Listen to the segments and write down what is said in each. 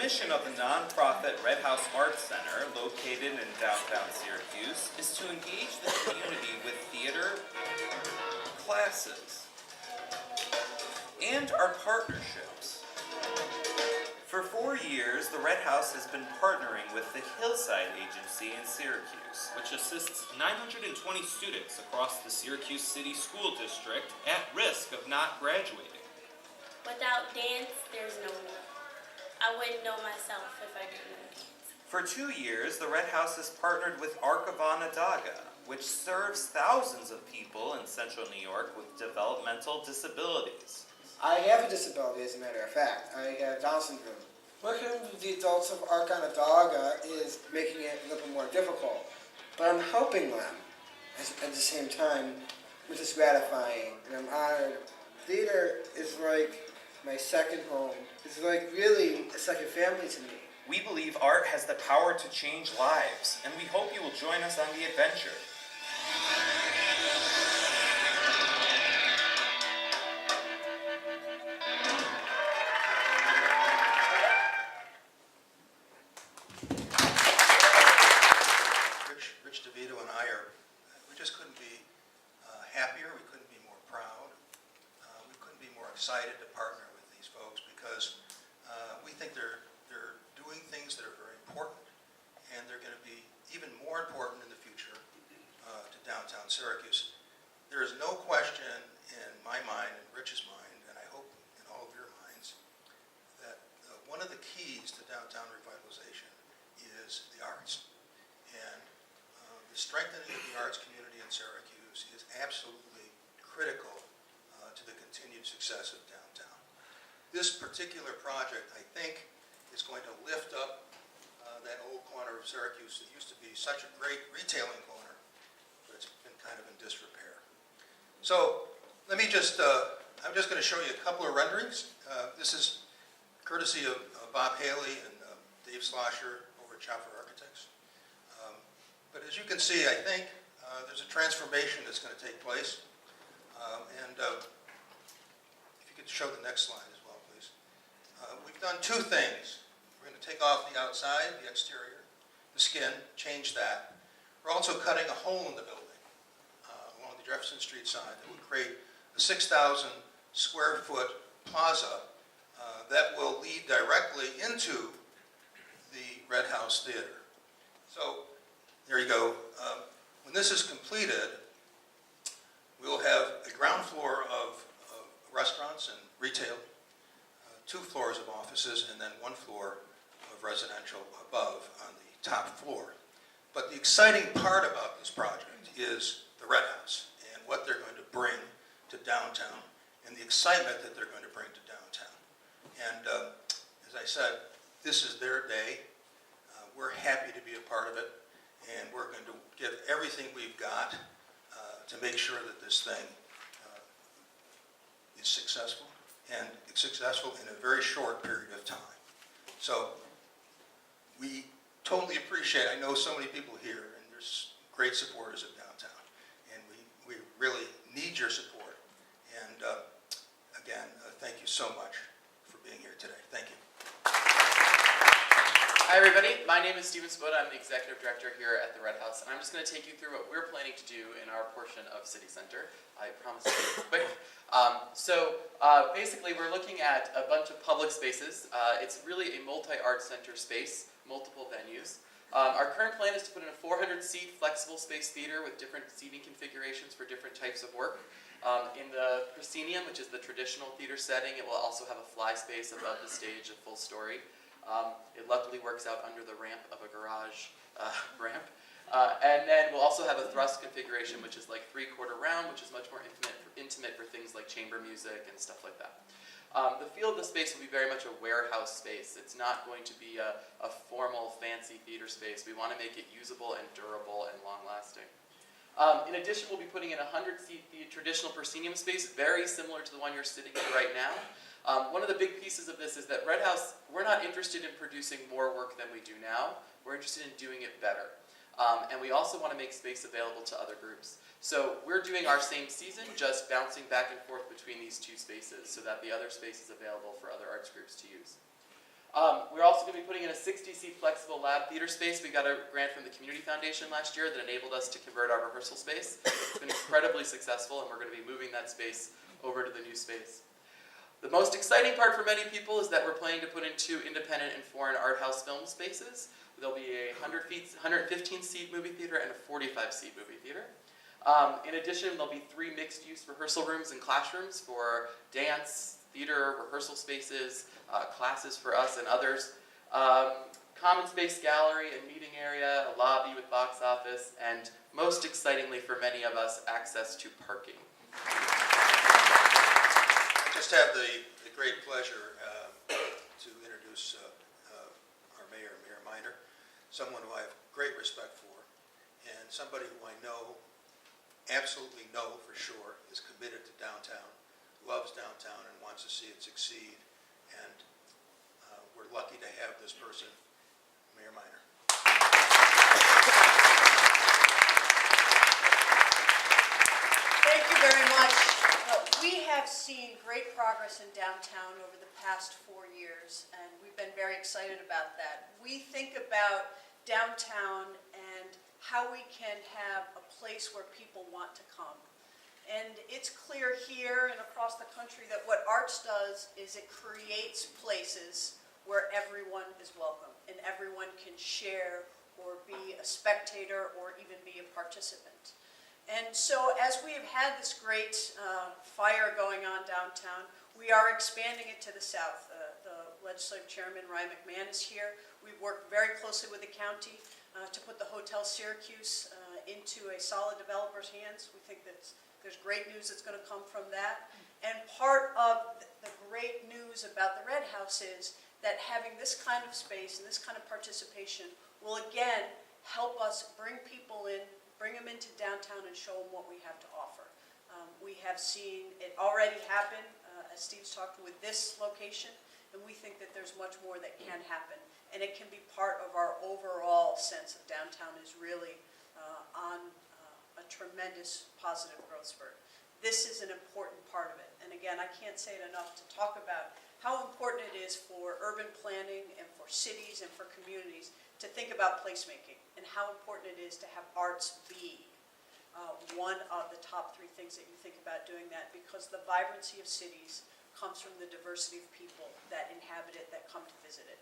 mission of the nonprofit Redhouse Arts Center, located in downtown Syracuse, is to engage the community with theater classes and our partnerships. For 4 years, the Red House has been partnering with the Hillside Agency in Syracuse, which assists 920 students across the Syracuse City School District at risk of not graduating. Without dance, there's no me. I wouldn't know myself if I didn't know dance. For 2 years, the Red House has partnered with Onondaga, which serves thousands of people in central New York with developmental disabilities. I have a disability, as a matter of fact. I have Down syndrome. Working with the adults of Onondaga is making it a little more difficult, but I'm helping them at the same time, which is gratifying, and I'm honored. Theater is like my second home. It's like really a second family to me. We believe art has the power to change lives, and we hope you will join us on the adventure. Excited to partner with these folks because we think they're doing things that are very important, and they're going to be even more important in the future to downtown Syracuse. There is no question in my mind, in Rich's mind, and I hope in all of your minds, that one of the keys to downtown revitalization is the arts. And the strengthening of the arts community in Syracuse is absolutely critical to the continued success of downtown. This particular project, I think, is going to lift up that old corner of Syracuse that used to be such a great retailing corner, but it's been kind of in disrepair. So let me just, I'm just going to show you a couple of renderings. This is courtesy of Bob Haley and Dave Slosher over at Chopper Architects. But as you can see, I think there's a transformation that's going to take place. If you could show the next slide as well, please. We've done two things. We're going to take off the outside, the exterior, the skin, change that. We're also cutting a hole in the building along the Jefferson Street side that will create a 6,000 square foot plaza that will lead directly into the Red House Theater. So there you go. When this is completed, we'll have a ground floor of restaurants and retail, 2 floors of offices, and then 1 floor of residential above on the top floor. But the exciting part about this project is the Red House and what they're going to bring to downtown and the excitement that they're going to bring to downtown. And as I said, this is their day. We're happy to be a part of it, and we're going to give everything we've got to make sure that this thing is successful, and it's successful in a very short period of time. So we totally appreciate, I know so many people here, and there's great supporters of downtown, and we really need your support. And again, thank you so much for being here today. Thank you. Hi everybody, my name is Steven Spoda. I'm the Executive Director here at the Red House, and I'm just going to take you through what we're planning to do in our portion of City Center. I promise to be quick. Basically we're looking at a bunch of public spaces. It's really a multi-art center space, multiple venues. Our current plan is to put in a 400-seat flexible space theater with different seating configurations for different types of work. In the proscenium, which is the traditional theater setting, it will also have a fly space above the stage, a full story. It luckily works out under the ramp of a garage ramp. And then we'll also have a thrust configuration, which is like 3/4 round, which is much more intimate for things like chamber music and stuff like that. The feel of the space will be very much a warehouse space. It's not going to be a formal, fancy theater space. We want to make it usable and durable and long-lasting. In addition, we'll be putting in a 100-seat traditional proscenium space, very similar to the one you're sitting in right now. One of the big pieces of this is that Red House, we're not interested in producing more work than we do now. We're interested in doing it better. And we also want to make space available to other groups. So we're doing our same season, just bouncing back and forth between these two spaces so that the other space is available for other arts groups to use. We're also going to be putting in a 60-seat flexible lab theater space. We got a grant from the Community Foundation last year that enabled us to convert our rehearsal space. It's been incredibly successful, and we're going to be moving that space over to the new space. The most exciting part for many people is that we're planning to put in 2 independent and foreign art house film spaces. There'll be a 115-seat movie theater and a 45-seat movie theater. In addition, there'll be 3 mixed-use rehearsal rooms and classrooms for dance, theater, rehearsal spaces, classes for us and others. Common space gallery and meeting area, a lobby with box office, and most excitingly for many of us, access to parking. I just have the great pleasure to introduce our mayor, Mayor Miner, someone who I have great respect for, and somebody who I know, absolutely know for sure, is committed to downtown, loves downtown, and wants to see it succeed. And we're lucky to have this person, Mayor Miner. Thank you very much. We have seen great progress in downtown over the past 4 years, and we've been very excited about that. We think about downtown and how we can have a place where people want to come. And it's clear here and across the country that what arts does is it creates places where everyone is welcome and everyone can share or be a spectator or even be a participant. And so as we have had this great fire going on downtown, we are expanding it to the south. The Legislative Chairman, Ryan McMahon, is here. We've worked very closely with the county to put the Hotel Syracuse into a solid developer's hands. We think that there's great news that's going to come from that. And part of the great news about the Redhouse is that having this kind of space and this kind of participation will again help us bring people in, bring them into downtown and show them what we have to offer. We have seen it already happen, as Steve's talked, with this location, and we think that there's much more that can happen. And it can be part of our overall sense of downtown is really on a tremendous positive growth spurt. This is an important part of it. And again, I can't say it enough to talk about how important it is for urban planning and for cities and for communities to think about placemaking and how important it is to have arts be one of the top 3 things that you think about doing that, because the vibrancy of cities comes from the diversity of people that inhabit it, that come to visit it.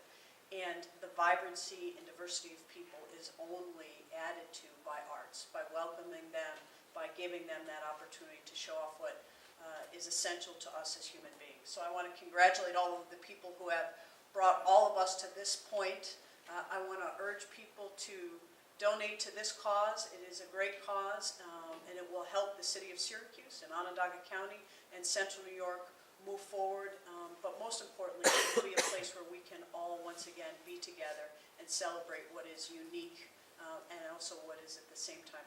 And the vibrancy and diversity of people is only added to by arts, by welcoming them, by giving them that opportunity to show off what is essential to us as human beings. So I want to congratulate all of the people who have brought all of us to this point. I want to urge people to donate to this cause. It is a great cause, and it will help the city of Syracuse and Onondaga County and Central New York move forward, but most importantly, it will be a place where we can all once again be together and celebrate what is unique and also what is at the same time